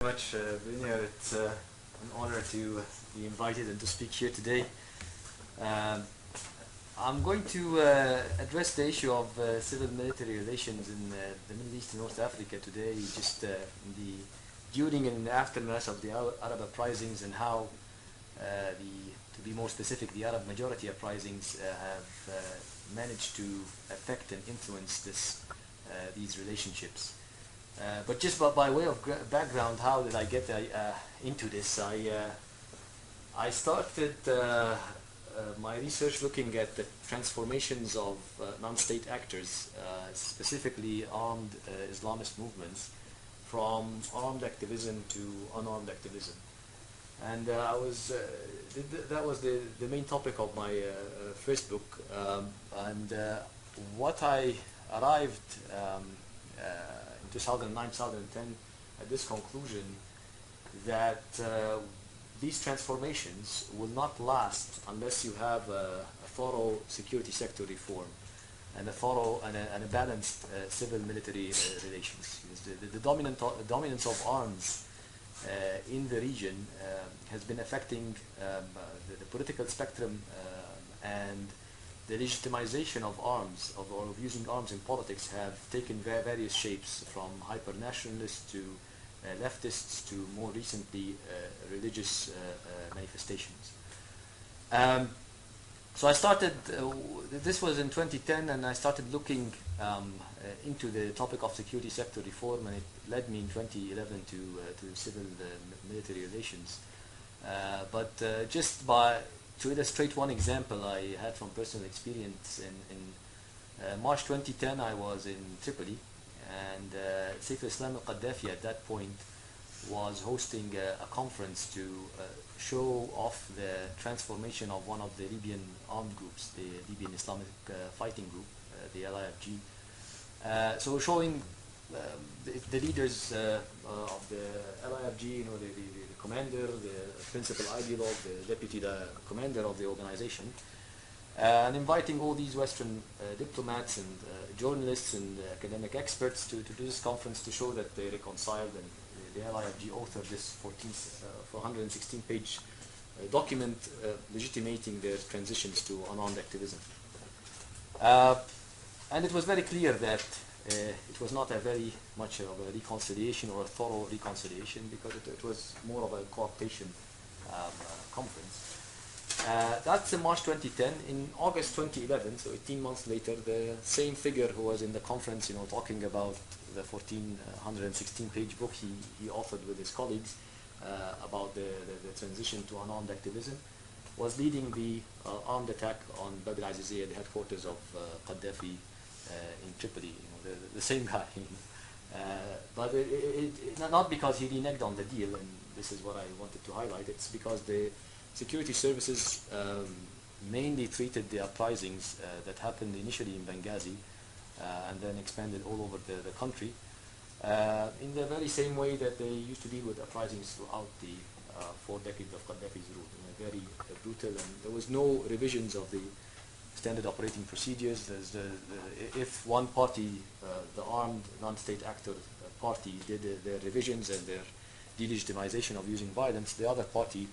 Very much, Bruno. It's an honor to be invited and to speak here today. I'm going to address the issue of civil-military relations in the Middle East and North Africa today, just during and in the aftermath of the Arab uprisings and how, to be more specific, the Arab majority uprisings have managed to affect and influence these relationships. But just by way of background, how did I get into this? I started my research looking at the transformations of non-state actors, specifically armed Islamist movements, from armed activism to unarmed activism. And that was the main topic of my first book. What I arrived in 2009, 2010 at this conclusion that these transformations will not last unless you have a thorough security sector reform and a thorough and a balanced civil-military relations. The dominance of arms in the region has been affecting the political spectrum, and the legitimization of arms, of using arms in politics, have taken various shapes, from hyper-nationalists to leftists to more recently religious manifestations. So I started, this was in 2010, and I started looking into the topic of security sector reform, and it led me in 2011 to civil-military relations. To illustrate one example I had from personal experience, in March 2010 I was in Tripoli, and Saif al-Islam al-Qaddafi at that point was hosting a conference to show off the transformation of one of the Libyan armed groups, the Libyan Islamic Fighting Group, the LIFG. So showing the leaders of the LIFG, the commander, the principal ideologue, the deputy commander of the organization, and inviting all these Western diplomats and journalists and academic experts to do this conference to show that they reconciled, and the LIFG authored this 416-page document legitimating their transitions to unarmed activism. And it was very clear that it was not a very much of a reconciliation or a thorough reconciliation, because it was more of a cooptation conference. That's in March 2010. In August 2011, so 18 months later, the same figure who was in the conference, talking about the 116-page book he authored with his colleagues about the transition to unarmed activism, was leading the armed attack on Bab al-Aziziyah, the headquarters of Qaddafi in Tripoli. The same guy. But not because he reneged on the deal, and this is what I wanted to highlight. It's because the security services mainly treated the uprisings that happened initially in Benghazi and then expanded all over the country in the very same way that they used to deal with uprisings throughout the 4 decades of Qaddafi's rule. Very brutal, and there was no revisions of the standard operating procedures. If one party, the armed non-state actor party, did their revisions and their delegitimization of using violence, the other party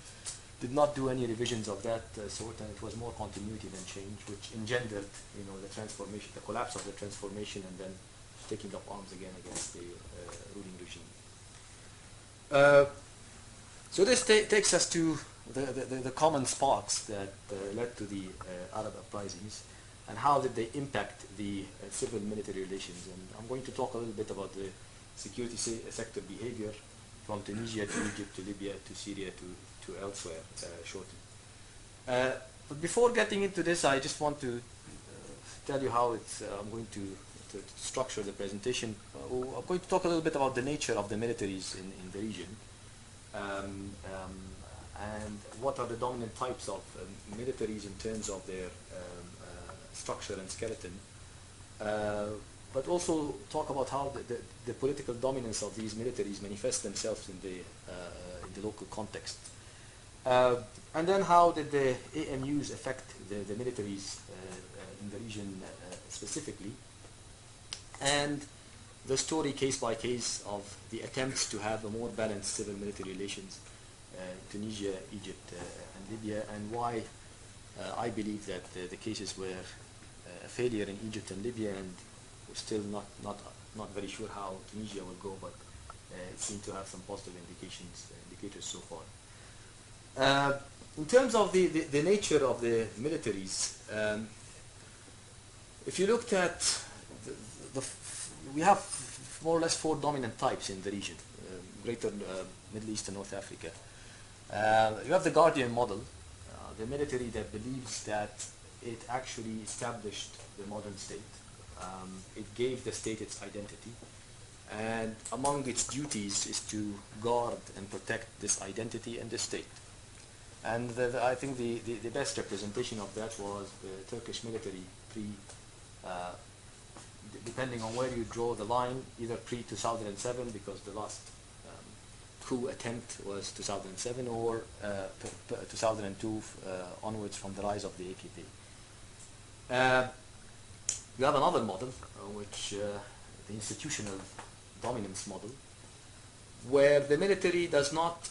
did not do any revisions of that sort, and it was more continuity than change, which engendered, the transformation, the collapse of the transformation, and then taking up arms again against the ruling regime. So this takes us to the common sparks that led to the Arab uprisings, and how did they impact the civil-military relations. And I'm going to talk a little bit about the security sector behavior from Tunisia to Egypt to Libya to Syria to elsewhere shortly. But before getting into this, I just want to tell you how I'm going to structure the presentation. I'm going to talk a little bit about the nature of the militaries in the region, and what are the dominant types of militaries in terms of their structure and skeleton, but also talk about how the political dominance of these militaries manifest themselves in the local context. And then how did the AMUs affect the militaries in the region specifically, and the story case by case of the attempts to have a more balanced civil-military relations in Tunisia, Egypt, and Libya, and why I believe that the cases were a failure in Egypt and Libya, and we're still not very sure how Tunisia will go, but it seemed to have some positive indicators so far. In terms of the nature of the militaries, if you looked at we have more or less 4 dominant types in the region, Greater Middle East and North Africa. You have the Guardian model, the military that believes that it actually established the modern state. It gave the state its identity, and among its duties is to guard and protect this identity and the state. And I think the best representation of that was the Turkish military depending on where you draw the line, either pre-2007, because the last coup attempt was 2007, or 2002 onwards from the rise of the AKP. We have another model, which the institutional dominance model, where the military does not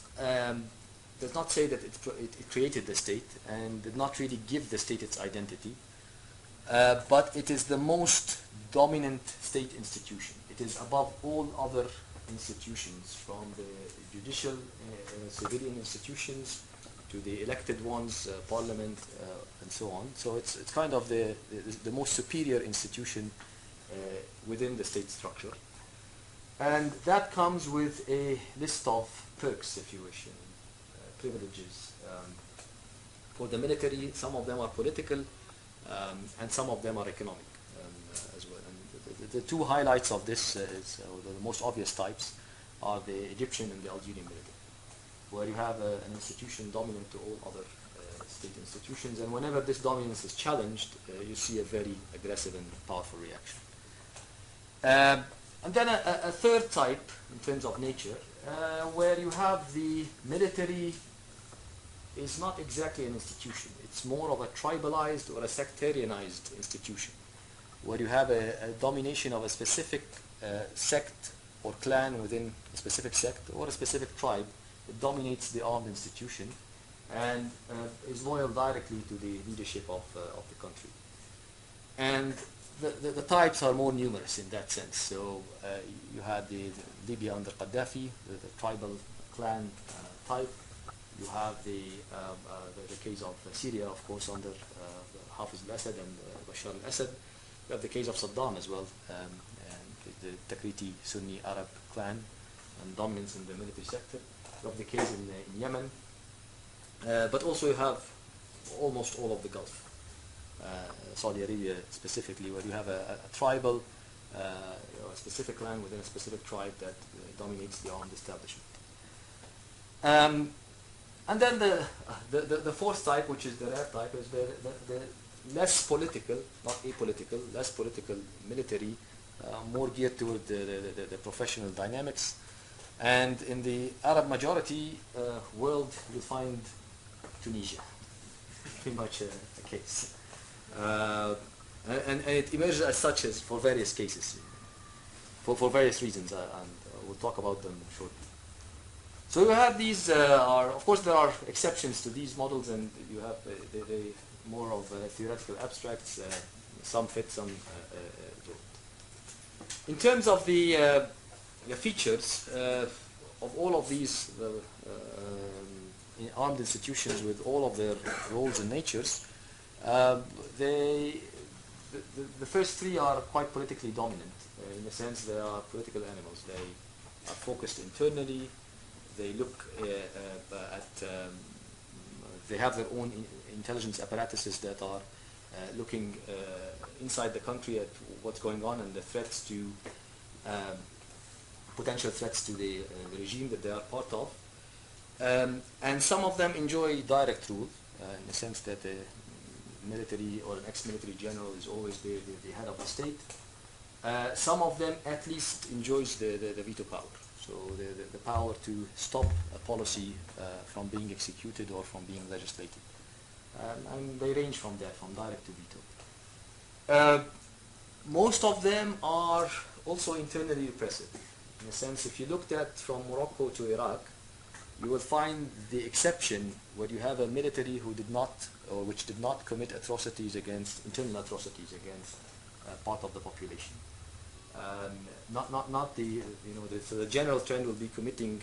say that it created the state and did not really give the state its identity, but it is the most dominant state institution. It is above all other institutions, from the judicial, civilian institutions to the elected ones, parliament, and so on. So it's kind of the most superior institution within the state structure. And that comes with a list of perks, if you wish, privileges. For the military, some of them are political, and some of them are economic as well. And the 2 highlights of this or the most obvious types are the Egyptian and the Algerian military, where you have an institution dominant to all other state institutions, and whenever this dominance is challenged, you see a very aggressive and powerful reaction. And then a third type in terms of nature, where you have the military is not exactly an institution. It's more of a tribalized or a sectarianized institution, where you have a domination of a specific sect or clan within a specific sect or a specific tribe. It dominates the armed institution and is loyal directly to the leadership of the country. And the types are more numerous in that sense. So you had the Libya under Qaddafi, the tribal clan type. You have the case of Syria, of course, under Hafiz al-Assad and Bashar al-Assad. You have the case of Saddam as well, and the Takriti Sunni Arab clan and dominance in the military sector. You have the case in Yemen, but also you have almost all of the Gulf, Saudi Arabia specifically, where you have a tribal, a specific clan within a specific tribe that dominates the armed establishment. And then the fourth type, which is the rare type, is the less political, not apolitical, less political military, more geared toward the professional dynamics. And in the Arab majority world, you'll find Tunisia, pretty much a case. And it emerges as such as for various cases, for various reasons, and we'll talk about them shortly. So you have these, of course there are exceptions to these models, and you have they more of theoretical abstracts, some fit, some don't. In terms of the features of all of these armed institutions with all of their roles and natures, the first 3 are quite politically dominant. In a sense, they are political animals. They are focused internally. They look they have their own intelligence apparatuses that are looking inside the country at what's going on and the threats to, potential threats to the regime that they are part of. And some of them enjoy direct rule, in the sense that the military or an ex-military general is always the head of the state. Some of them at least enjoys the veto power. So the power to stop a policy from being executed or from being legislated. And they range from that, from direct to veto. Most of them are also internally repressive. In a sense, if you looked at from Morocco to Iraq, you will find the exception where you have a military who did not, or which did not commit atrocities against, internal atrocities against part of the population. Not the, so the general trend will be committing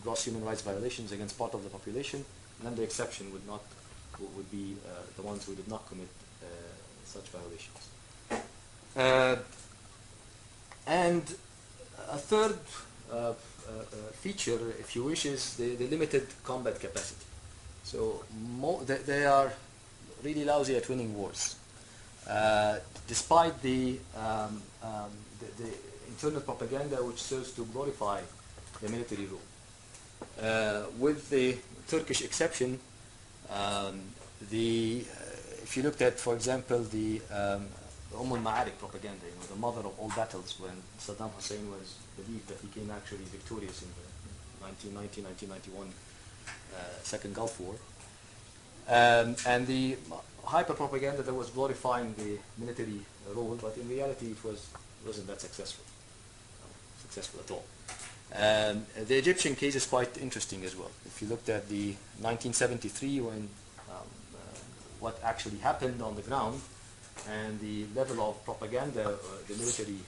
gross human rights violations against part of the population, and then the exception would be the ones who did not commit such violations. And a third feature, if you wish, is the limited combat capacity. So they are really lousy at winning wars. Despite the internal propaganda which serves to glorify the military rule. With the Turkish exception, if you looked at, for example, the al-Ma'arik propaganda, the mother of all battles, when Saddam Hussein was believed that he came actually victorious in the 1990-1991 Second Gulf War. And the hyper-propaganda that was glorifying the military role, but in reality it wasn't that successful at all. The Egyptian case is quite interesting as well. If you looked at the 1973, when what actually happened on the ground, and the level of propaganda the military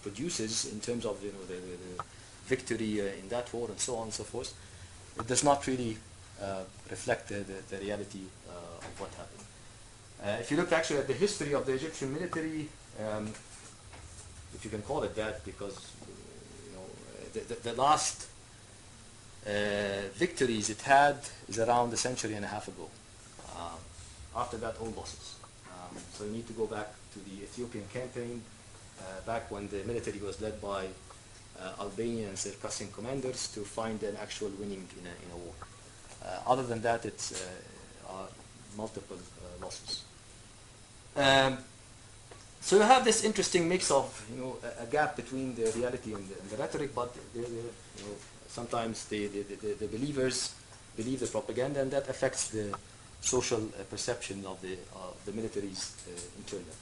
produces in terms of the victory in that war and so on and so forth, it does not really reflect the reality of what happened. If you look actually at the history of the Egyptian military, if you can call it that, because the last victories it had is around a century and a half ago. After that, all losses. So you need to go back to the Ethiopian campaign, back when the military was led by Albanian and Circassian commanders, to find an actual winning in a war. Other than that, it's multiple losses. So you have this interesting mix of a gap between the reality and the rhetoric, but sometimes the believers believe the propaganda, and that affects the social perception of the military's internal.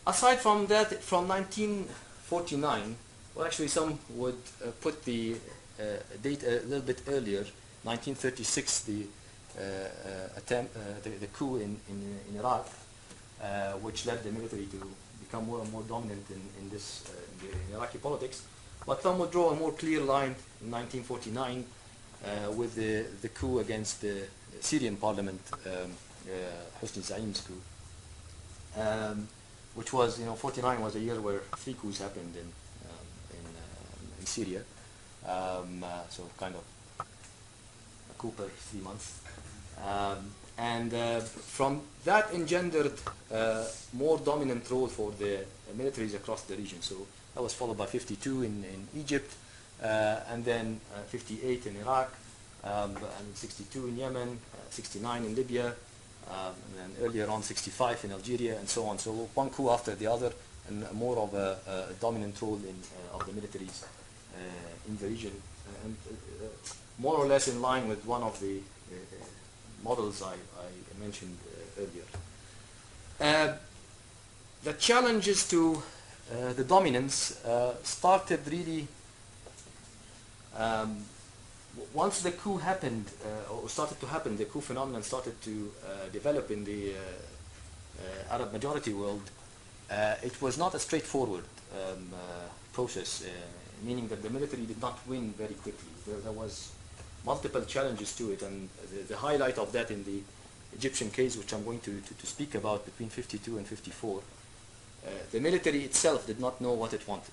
Aside from that, from 1949, well, actually some would put the date a little bit earlier, 1936, the coup in Iraq, which led the military to become more and more dominant in Iraqi politics. But some would draw a more clear line in 1949 with the coup against the Syrian parliament, Hosni Zaim's coup, which was, 49 was a year where 3 coups happened in Syria, so kind of a coup per 3 months. And from that engendered more dominant role for the militaries across the region. So that was followed by 52 in Egypt, and then 58 in Iraq, and 62 in Yemen, 69 in Libya, and then earlier on 65 in Algeria, and so on. So one coup after the other, and more of a dominant role of the militaries in the region, and more or less in line with one of the models I mentioned earlier. The challenges to the dominance started really once the coup happened, or started to happen. The coup phenomenon started to develop in the Arab majority world. It was not a straightforward process, meaning that the military did not win very quickly. There was multiple challenges to it, and the highlight of that in the Egyptian case, which I'm going to speak about, between 52 and 54, the military itself did not know what it wanted.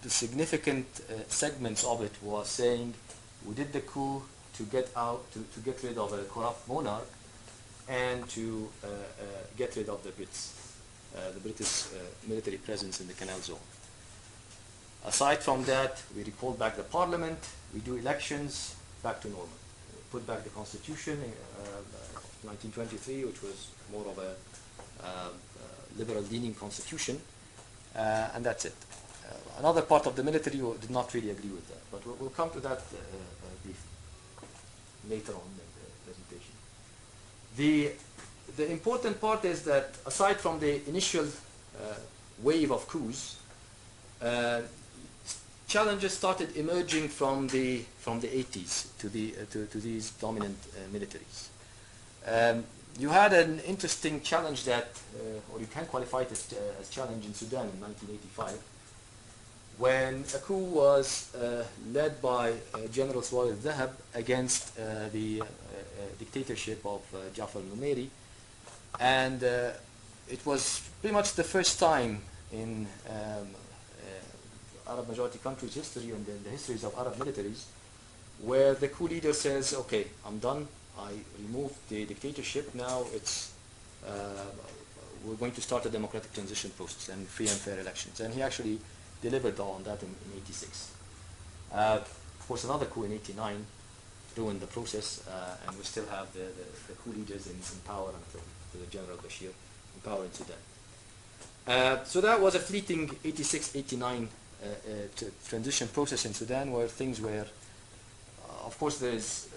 The significant segments of it was saying, we did the coup to get get rid of a corrupt monarch, and to get rid of the British military presence in the Canal Zone. Aside from that, we recalled back the parliament, we do elections, back to normal. We put back the constitution in 1923, which was more of a liberal-leaning constitution, and that's it. Another part of the military did not really agree with that, but we'll come to that briefly later on in the presentation. the important part is that aside from the initial wave of coups, challenges started emerging from the 80s to these dominant militaries. You had an interesting challenge that, or you can qualify it as challenge in Sudan in 1985, when a coup was led by General Suwaid al-Dhahab against the dictatorship of Jafar al-Numeri, and it was pretty much the first time in Arab majority countries' history and the histories of Arab militaries where the coup leader says, okay, I'm done, I removed the dictatorship, now it's we're going to start a democratic transition process and free and fair elections. And he actually delivered on that in 86. Of course, another coup in 89 ruined the process, and we still have the coup leaders in power until the General Bashir in power in Sudan. So that was a fleeting 86-89 transition process in Sudan, where things were, of course, there is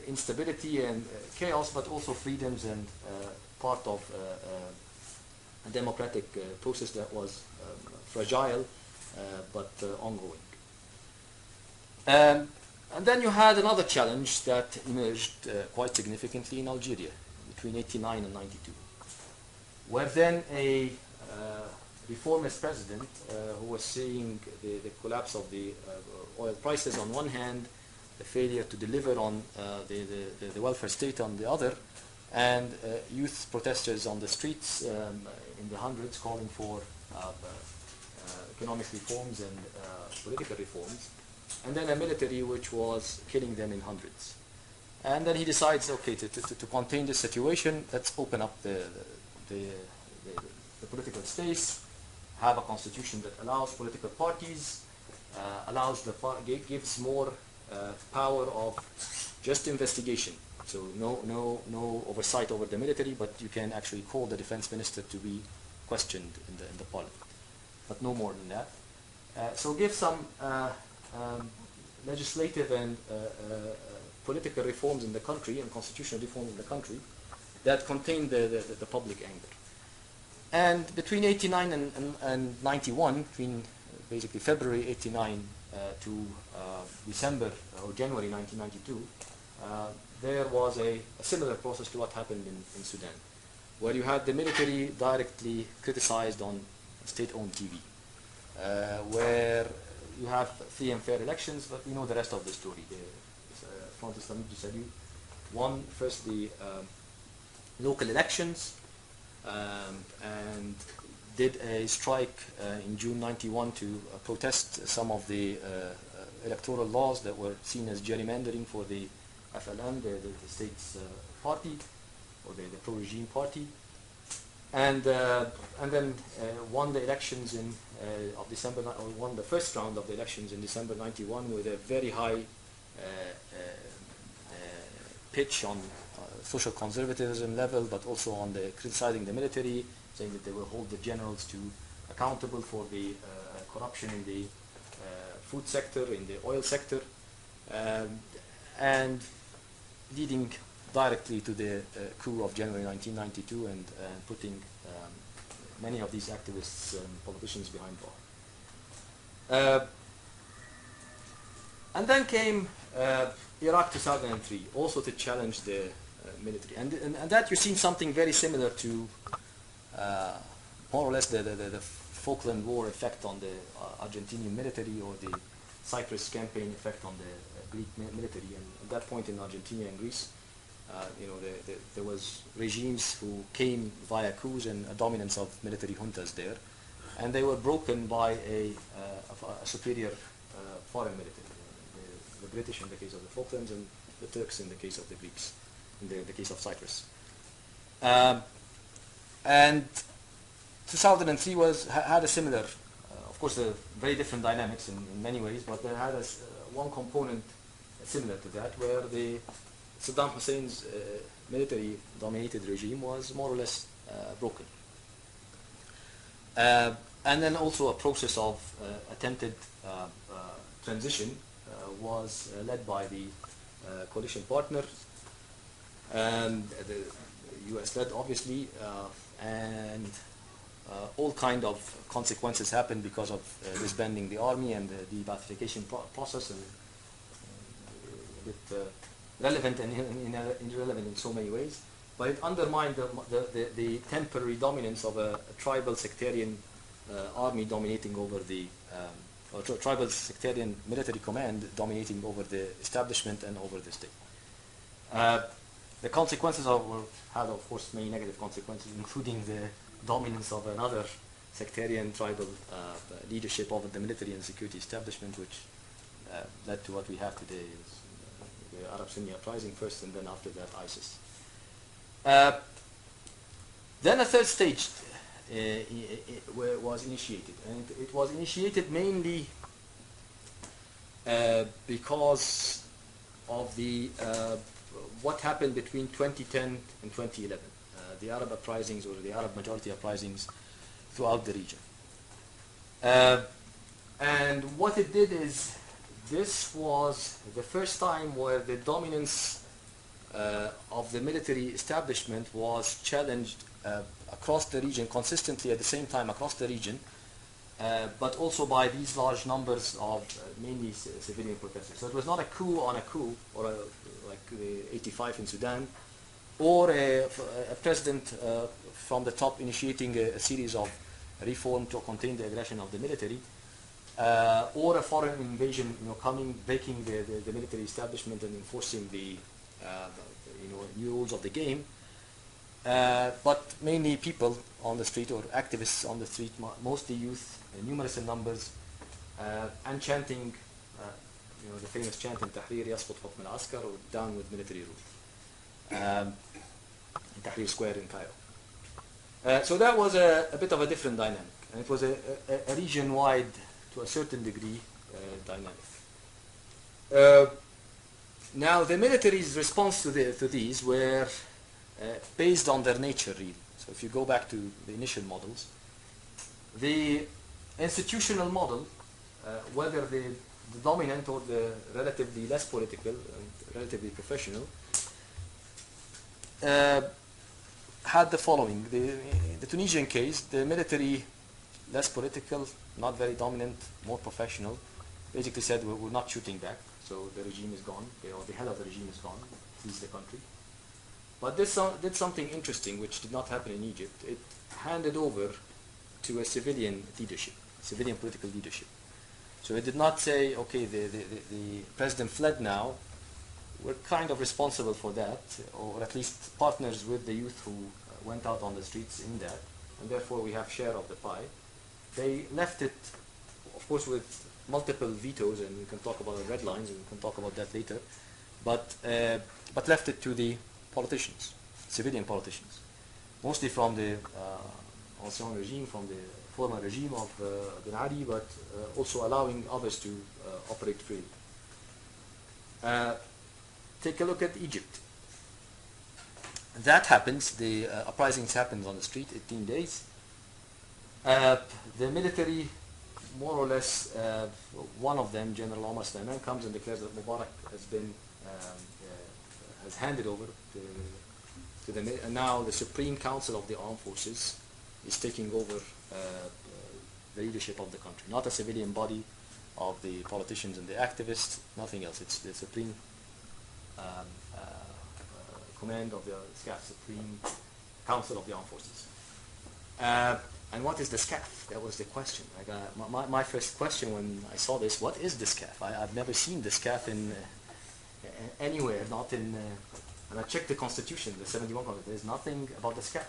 instability and chaos, but also freedoms and part of a democratic process that was fragile but ongoing. And then you had another challenge that emerged quite significantly in Algeria between 89 and 92, where then a reformist president who was seeing the collapse of the oil prices on one hand, the failure to deliver on the welfare state on the other, and youth protesters on the streets in the hundreds calling for economic reforms and political reforms, and then a military which was killing them in hundreds. And then he decides, okay, to contain this situation, let's open up the political space, have a constitution that allows political parties, gives more power of just investigation. So no oversight over the military, but you can actually call the defense minister to be questioned in the parliament, but no more than that. So give some legislative and political reforms in the country and constitutional reforms in the country that contain the public anger. And between 89 and 91, between basically February 89 to December or January 1992, there was a similar process to what happened in Sudan, where you had the military directly criticized on state-owned TV, where you have free and fair elections, but we know the rest of the story. The Front Islamique Jihadists won first the local elections and did a strike in June 91 to protest some of the electoral laws that were seen as gerrymandering for the FLN, the state's party, or the pro-regime party, and then won the elections of December, or won the first round of the elections in December 91 with a very high pitch on social conservatism level, but also on the criticizing the military, saying that they will hold the generals to accountable for the corruption in the food sector, in the oil sector, and leading directly to the coup of January 1992 and putting many of these activists and politicians behind bars. And then came Iraq 2003, also to challenge the military. And that you've seen something very similar to more or less the Falkland War effect on the Argentinian military, or the Cyprus campaign effect on the Greek military. And at that point in Argentina and Greece, there was regimes who came via coups and a dominance of military juntas there, and they were broken by a superior foreign military, the British in the case of the Falklands and the Turks in the case of the Greeks, in the case of Cyprus. And 2003 had a similar, of course, very different dynamics in many ways, but they had one component similar to that, where the Saddam Hussein's military-dominated regime was more or less broken. And then also a process of attempted transition was led by the coalition partner, and US-led, obviously, and all kind of consequences happened because of disbanding the army and the de-Baathification process, and a bit relevant and irrelevant in so many ways. But it undermined the temporary dominance of a tribal sectarian army dominating over the, or tribal sectarian military command dominating over the establishment and over the state. The consequences had, of course, many negative consequences, including the dominance of another sectarian tribal leadership over the military and security establishment, which led to what we have today, is the Arab-Sunni uprising first, and then after that ISIS. Then a third stage was initiated, and it was initiated mainly because of the what happened between 2010 and 2011, the Arab uprisings, or the Arab majority uprisings throughout the region. And what it did is, this was the first time where the dominance of the military establishment was challenged across the region, consistently at the same time across the region, but also by these large numbers of mainly civilian protesters. So it was not a coup on a coup, or like the 85 in Sudan, or a president from the top initiating a series of reform to contain the aggression of the military, or a foreign invasion, coming, breaking the military establishment and enforcing the new rules of the game. But mainly people on the street, or activists on the street, mostly youth, numerous in numbers, and chanting, the famous chant in Tahrir, Yasqut Hukm al-Askar, or down with military rule, in Tahrir Square in Cairo. So that was a bit of a different dynamic, and it was a region-wide, to a certain degree, dynamic. Now, the military's response to these were based on their nature, really. So if you go back to the initial models, the institutional model, whether the dominant or the relatively less political and relatively professional, had the following. In the Tunisian case, the military, less political, not very dominant, more professional, basically said, we're not shooting back, so the regime is gone, or the head of the regime is gone, flees the country. But this did something interesting, which did not happen in Egypt. It handed over to a civilian leadership, civilian political leadership. So it did not say, okay, the president fled now, we're kind of responsible for that, or at least partners with the youth who went out on the streets in that, and therefore we have share of the pie. They left it, of course, with multiple vetoes, and we can talk about the red lines, and we can talk about that later, but left it to the politicians, civilian politicians, mostly from the ancien regime, from the former regime of Ben Ali, but also allowing others to operate freely. Take a look at Egypt. That happens, the uprisings happens on the street, 18 days. The military, more or less, one of them, General Omar Ashour, comes and declares that Mubarak has handed over to the, and now the Supreme Council of the Armed Forces is taking over the leadership of the country. Not a civilian body of the politicians and the activists, nothing else. It's the Supreme Command of the SCAF, Supreme Council of the Armed Forces. And what is the SCAF? That was the question. My first question when I saw this, what is the SCAF? I've never seen the SCAF in anywhere, not in, and I checked the Constitution, the 71 Constitution, there's nothing about the SCAF.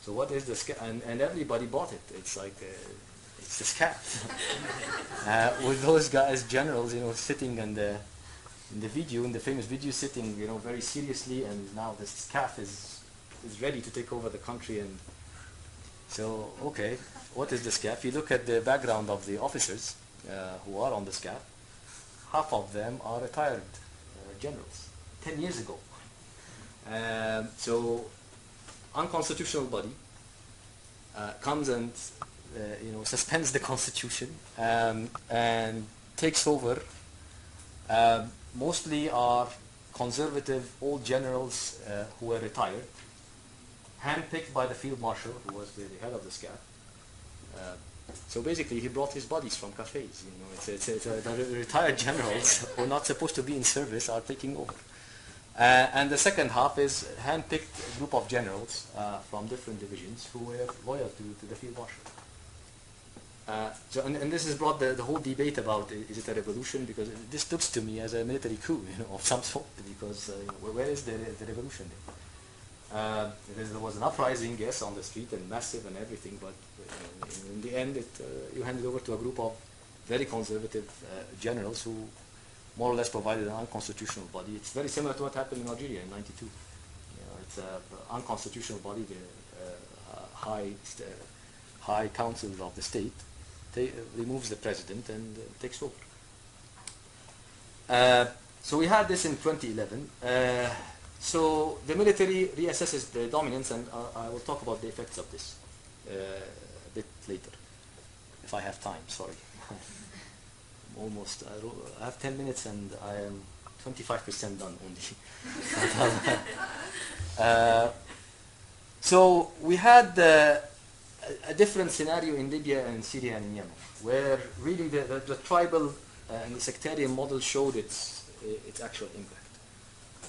So what is the SCAF? And everybody bought it. It's like, it's the SCAF. With those guys, generals, sitting in the video, in the famous video, sitting, very seriously, and now the SCAF is ready to take over the country. And so, okay, what is the SCAF? You look at the background of the officers who are on the SCAF, half of them are retired generals, 10 years ago. So, unconstitutional body comes and suspends the constitution and takes over. Mostly are conservative old generals who were retired, handpicked by the field marshal, who was the head of the SCAF. So basically, he brought his buddies from cafes. You know, the retired generals who are not supposed to be in service are taking over. And the second half is handpicked group of generals from different divisions who were loyal to the field marshal. And this has brought the whole debate about is it a revolution, because this looks to me as a military coup, you know, of some sort, because where is the revolution? There was an uprising, yes, on the street and massive and everything, but in the end you handed over to a group of very conservative generals who more or less provided an unconstitutional body. It's very similar to what happened in Algeria in '92. You know, it's an unconstitutional body, the High Council of the state removes the president and takes over. So we had this in 2011. So the military reassesses the dominance, and I will talk about the effects of this a bit later, if I have time, sorry. Almost, I have 10 minutes and I am 25% done only. So we had a different scenario in Libya and Syria and in Yemen, where really the tribal and the sectarian model showed its actual impact.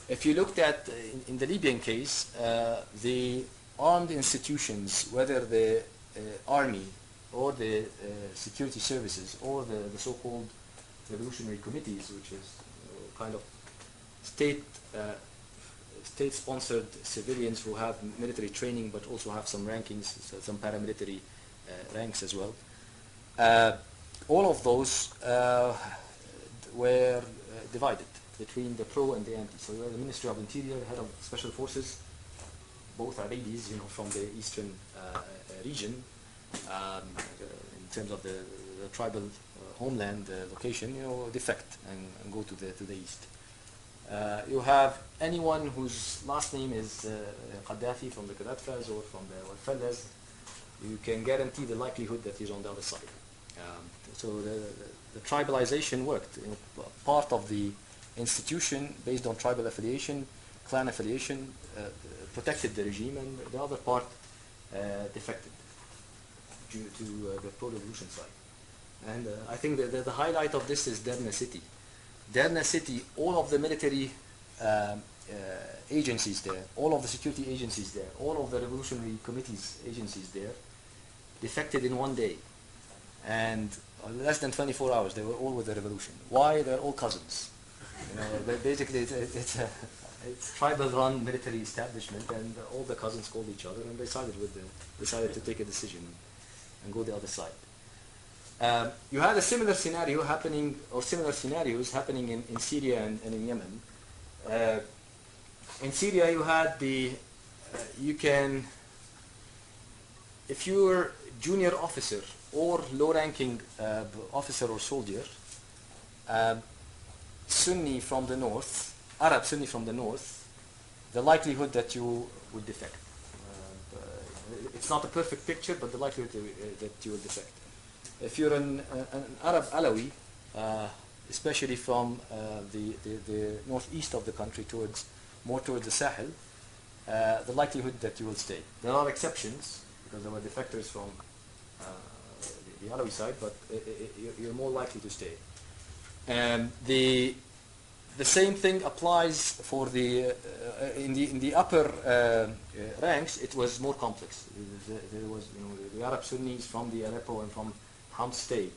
If you looked at, in the Libyan case, the armed institutions, whether the army or the security services or the so-called revolutionary committees, which is kind of state-sponsored civilians who have military training but also have some rankings, some paramilitary ranks as well. All of those were divided between the pro and the anti. So you have the Ministry of Interior, head of Special Forces, both Arabis, you know, from the eastern region, in terms of the tribal homeland location, you know, defect and go to the east. You have anyone whose last name is Qaddafi from the Qaddafi's or from the Wafellas, you can guarantee the likelihood that he's on the other side. So the tribalization worked. You know, part of the institution based on tribal affiliation, clan affiliation, protected the regime, and the other part defected due to the pro-revolution side. And I think the highlight of this is Derna City. Derna City, all of the military agencies there, all of the security agencies there, all of the revolutionary committees agencies there, defected in one day. And less than 24 hours, they were all with the revolution. Why? They're all cousins. You know, basically, it's a tribal-run military establishment, and all the cousins called each other and decided to take a decision and go the other side. You had a similar scenario happening, or similar scenarios happening in Syria and in Yemen. In Syria, you had if you were junior officer or low-ranking officer or soldier, Sunni from the north, Arab Sunni from the north, the likelihood that you would defect. It's not a perfect picture, but the likelihood that you will defect. If you're an Arab Alawi, especially from the northeast of the country more towards the Sahel, the likelihood that you will stay. There are exceptions, because there were defectors from the Alawi side, but you're more likely to stay. The same thing applies for in the upper ranks. It was more complex. There was, you know, the Arab Sunnis from the Aleppo and from Homs stayed,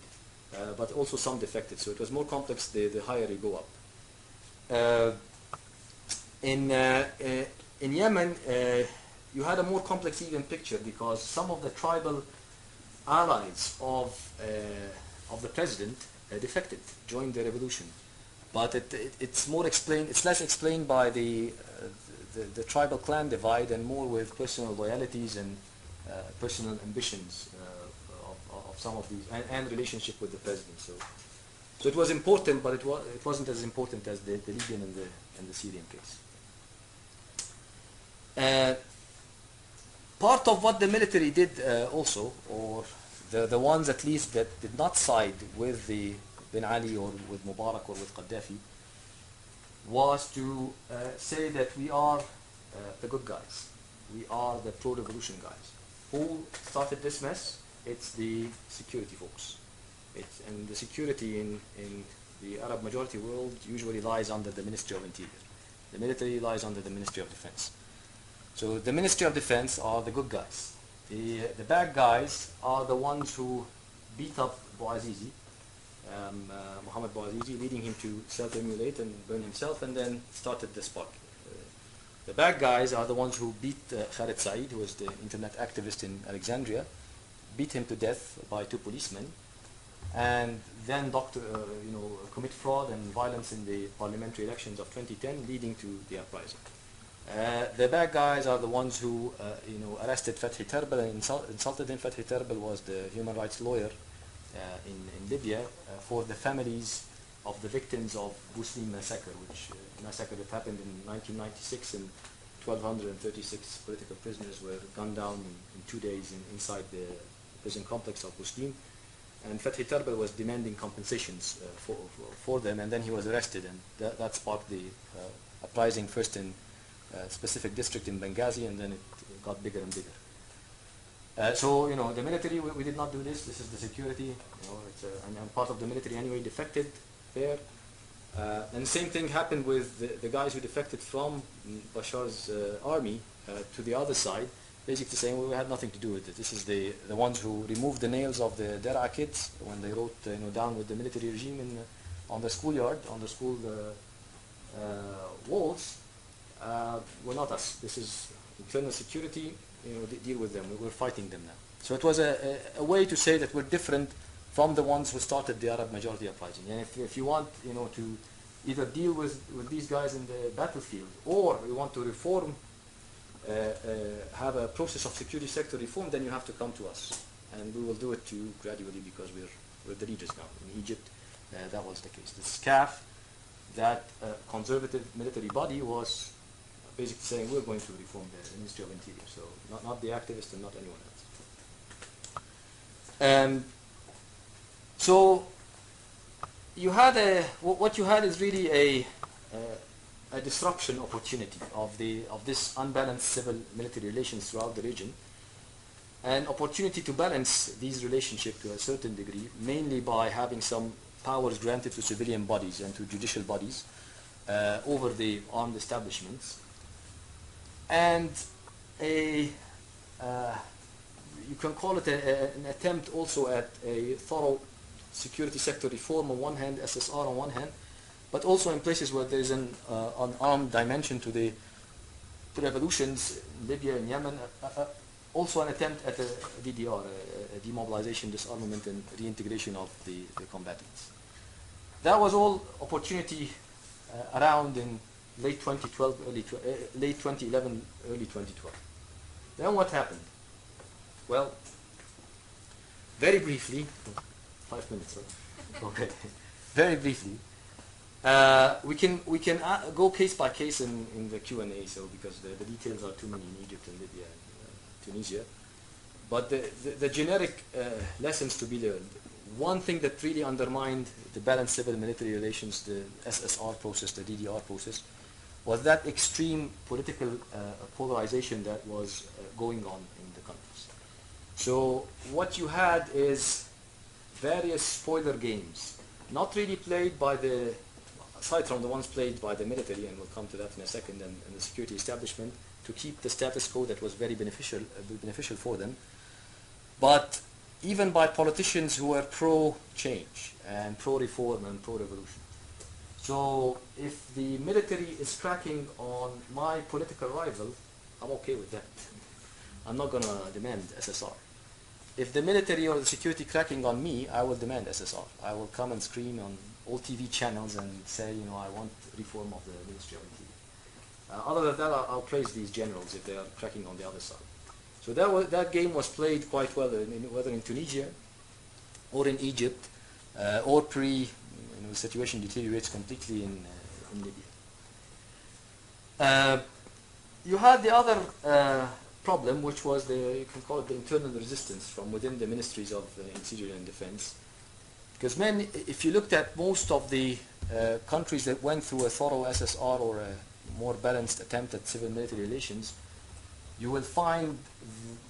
but also some defected. So it was more complex the higher you go up. In Yemen, you had a more complex even picture, because some of the tribal allies of the president defected, joined the revolution. But it's less explained by the tribal clan divide, and more with personal loyalties and personal ambitions of some of these, and relationship with the president. So it was important, but it wasn't as important as the Libyan and the Syrian case. Part of what the military did also, or the ones at least that did not side with the Ben Ali or with Mubarak or with Qaddafi, was to say that we are the good guys. we are the pro-revolution guys. Who started this mess? It's the security folks. And the security in the Arab majority world usually lies under the Ministry of Interior. The military lies under the Ministry of Defense. So the Ministry of Defense are the good guys. The bad guys are the ones who beat up Bouazizi, Mohammed Bouazizi, leading him to self-immolate and burn himself, and then started the spark. The bad guys are the ones who beat Khaled Said, who was the internet activist in Alexandria, beat him to death by 2 policemen, and then commit fraud and violence in the parliamentary elections of 2010, leading to the uprising. The bad guys are the ones who arrested Fathi Terbil and insulted him. Fathi Terbil was the human rights lawyer in Libya for the families of the victims of Buslim massacre, which massacre that happened in 1996, and 1,236 political prisoners were gunned down in 2 days inside the prison complex of Buslim. And Fathi Terbil was demanding compensations for them, and then he was arrested, and that sparked the uprising first in a specific district in Benghazi, and then it got bigger and bigger. So, the military, we did not do this. This is the security. I'm part of the military anyway, defected there. And the same thing happened with the guys who defected from Bashar's army to the other side, basically saying, well, we had nothing to do with it. This is the ones who removed the nails of the Dera kids when they wrote down with the military regime on the schoolyard, on the school walls. Were not us. This is internal security. Deal with them. We're fighting them now. So it was a way to say that we're different from the ones who started the Arab majority uprising. And if you want, to either deal with these guys in the battlefield, or you want to reform, have a process of security sector reform, then you have to come to us, and we will do it to you gradually, because we're the leaders now. In Egypt, that was the case. The SCAF, that conservative military body, was basically saying we're going to reform the Ministry of Interior, so not the activists and not anyone else. So you had what you had is really a disruption opportunity of this unbalanced civil-military relations throughout the region, an opportunity to balance these relationships to a certain degree, mainly by having some powers granted to civilian bodies and to judicial bodies over the armed establishments, and you can call it an attempt also at a thorough security sector reform on one hand, SSR on one hand, but also in places where there is an armed dimension to the revolutions in Libya and Yemen, also an attempt at a DDR, a demobilization, disarmament, and reintegration of the combatants. That was all opportunity around in late 2012, late 2011, early 2012. Then what happened? Well, very briefly, 5 minutes, right? Okay. Very briefly, we can go case by case in the Q&A, so because the details are too many in Egypt and Libya and Tunisia. But the generic lessons to be learned. One thing that really undermined the balanced civil-military relations, the SSR process, the DDR process, was that extreme political polarization that was going on in the countries. So what you had is various spoiler games, not really played by aside from the ones played by the military, and we'll come to that in a second, and the security establishment, to keep the status quo that was very beneficial for them, but even by politicians who were pro-change and pro-reform and pro-revolution. So if the military is cracking on my political rival, I'm okay with that. I'm not going to demand SSR. If the military or the security cracking on me, I will demand SSR. I will come and scream on all TV channels and say, I want reform of the Ministry of Interior. Other than that, I'll praise these generals if they are cracking on the other side. So that game was played quite well, whether in Tunisia or in Egypt, or the situation deteriorates completely in Libya. You had the other problem, which was you can call it the internal resistance from within the ministries of Interior and Defense. Because if you looked at most of the countries that went through a thorough SSR or a more balanced attempt at civil-military relations, you will find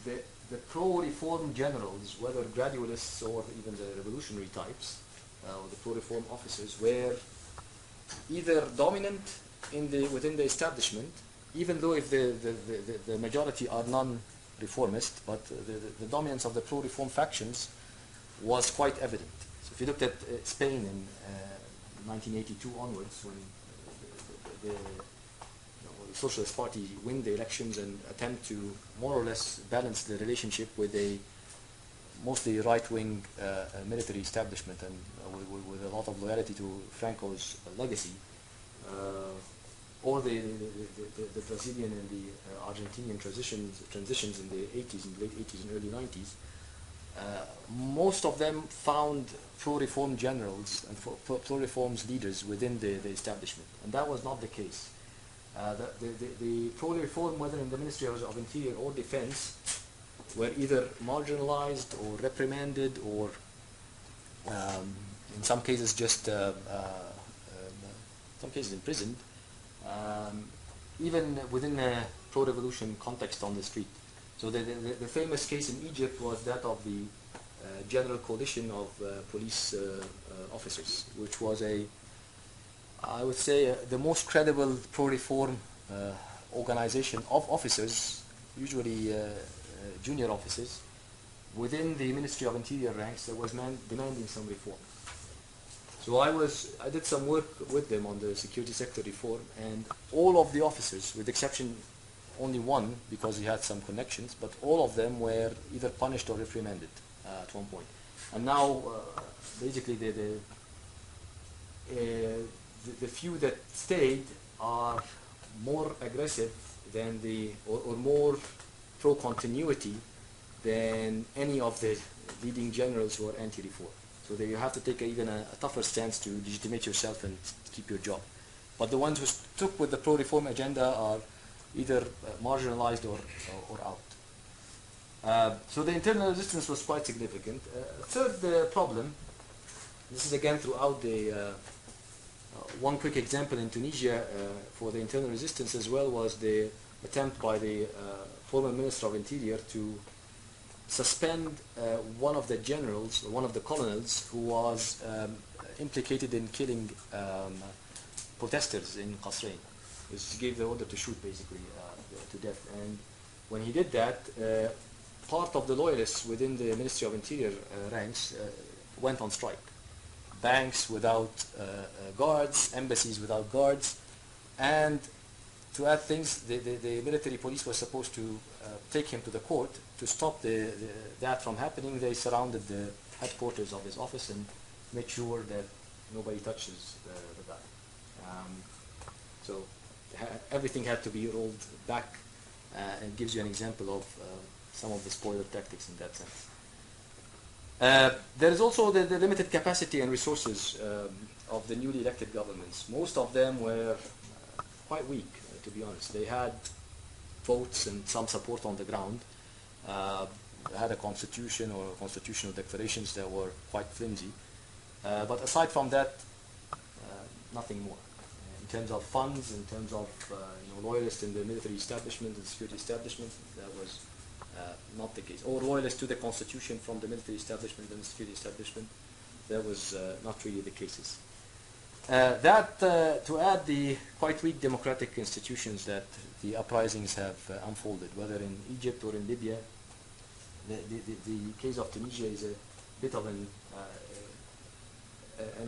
the pro-reform generals, whether gradualists or even the revolutionary types, or the pro-reform officers, were either dominant within the establishment, even though if the majority are non-reformist, but the dominance of the pro-reform factions was quite evident. So if you looked at Spain in 1982 onwards, when the Socialist Party win the elections and attempt to more or less balance the relationship with a mostly right-wing military establishment and with a lot of loyalty to Franco's legacy, or the Brazilian and the Argentinian transitions in the 80s, in the late 80s and early 90s, most of them found pro-reform generals and pro-reforms leaders within the establishment, and that was not the case. The pro-reform, whether in the Ministry of Interior or Defense, were either marginalized or reprimanded or in some cases just some cases imprisoned, even within a pro-revolution context on the street. So the famous case in Egypt was that of the General Coalition of Police Officers, which was I would say the most credible pro-reform organization of officers, usually junior officers, within the Ministry of Interior ranks that was demanding some reform. So I did some work with them on the security sector reform, and all of the officers, with exception only one because he had some connections, but all of them were either punished or reprimanded at one point. And now basically the few that stayed are more aggressive than or more pro-continuity than any of the leading generals who are anti-reform. So there you have to take even a tougher stance to legitimate yourself and keep your job. But the ones who stuck with the pro-reform agenda are either marginalized or out. So the internal resistance was quite significant. Third problem, this is again throughout the one quick example in Tunisia for the internal resistance as well, was the attempt by the former Minister of Interior to suspend one of the generals, or one of the colonels, who was implicated in killing protesters in Qasrain. He gave the order to shoot basically to death. And when he did that, part of the loyalists within the Ministry of Interior ranks went on strike. Banks without guards, embassies without guards, and to add things, the military police was supposed to take him to the court. To stop that from happening, they surrounded the headquarters of his office and made sure that nobody touches the guy. So everything had to be rolled back, and gives you an example of some of the spoiler tactics in that sense. There is also the limited capacity and resources of the newly elected governments. Most of them were quite weak, to be honest. They had votes and some support on the ground. Had a constitution or constitutional declarations that were quite flimsy. But aside from that, nothing more. In terms of funds, in terms of loyalists in the military establishment and security establishment, that was not the case. Or loyalists to the constitution from the military establishment and the security establishment, that was not really the cases. To add the quite weak democratic institutions that the uprisings have unfolded, whether in Egypt or in Libya. The case of Tunisia is a bit of an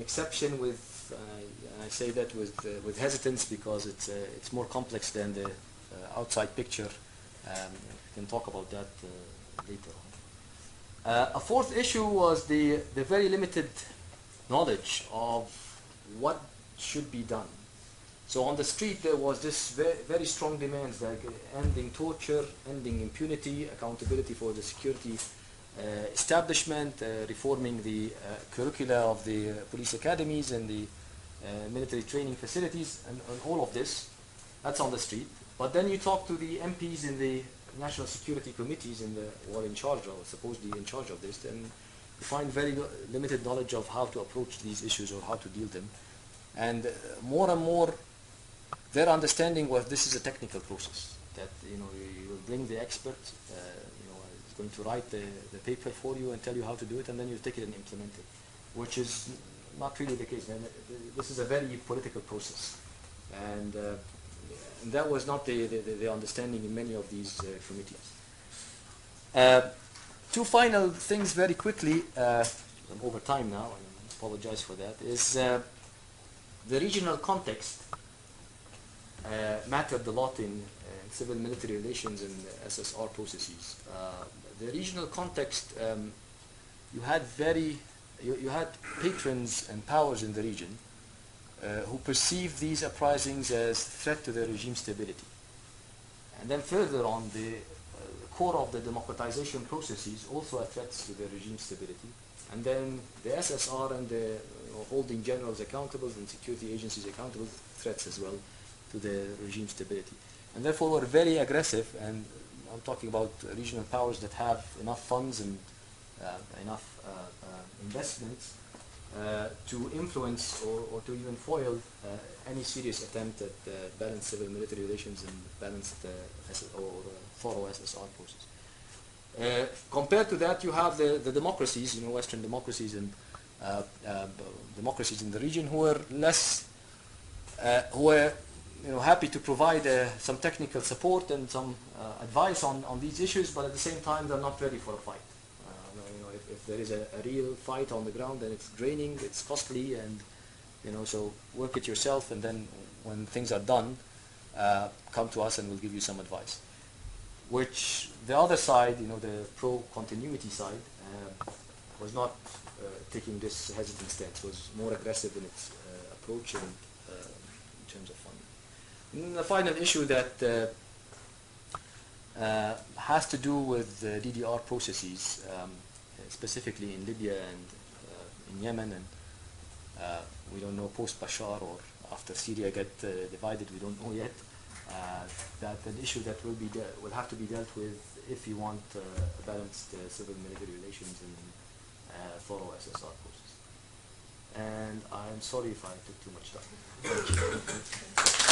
exception with, I say that with hesitance because it's more complex than the outside picture. We can talk about that later on. A fourth issue was the very limited knowledge of what should be done. So on the street there was this very strong demands like ending torture, ending impunity, accountability for the security establishment, reforming the curricula of the police academies and the military training facilities, and all of this. That's on the street. But then you talk to the MPs in the national security committees who are in charge or supposedly in charge of this, and you find very limited knowledge of how to approach these issues or how to deal them. And more and more, their understanding was this is a technical process. that you will bring the expert, is going to write the paper for you and tell you how to do it, and then you take it and implement it, which is not really the case. And this is a very political process, and that was not the understanding in many of these committees. Two final things very quickly. I'm over time now, and I apologize for that. Is the regional context mattered a lot in civil-military relations and SSR processes. The regional context, you had patrons and powers in the region who perceived these uprisings as threat to the regime stability. And then further on, the core of the democratization processes also are threats to the regime stability. And then the SSR and the holding generals accountable and security agencies accountable, threats as well to the regime stability. And therefore we're very aggressive, and I'm talking about regional powers that have enough funds and enough investments to influence or to even foil any serious attempt at balanced civil-military relations and balanced thorough SSR process. Compared to that, you have the democracies, Western democracies and democracies in the region who are less, who are happy to provide some technical support and some advice on these issues, but at the same time they're not ready for a fight. If there is a real fight on the ground, then it's draining, it's costly, and so work it yourself, and then when things are done, come to us and we'll give you some advice. Which the other side, the pro-continuity side, was not taking this hesitant stance, was more aggressive in its approach and in terms of funding. And then the final issue that has to do with the DDR processes, specifically in Libya and in Yemen, and we don't know post-Bashar or after Syria get divided, we don't know yet. That an issue that will have to be dealt with if you want a balanced civil-military relations and thorough SSR process. And I'm sorry if I took too much time. Thank you.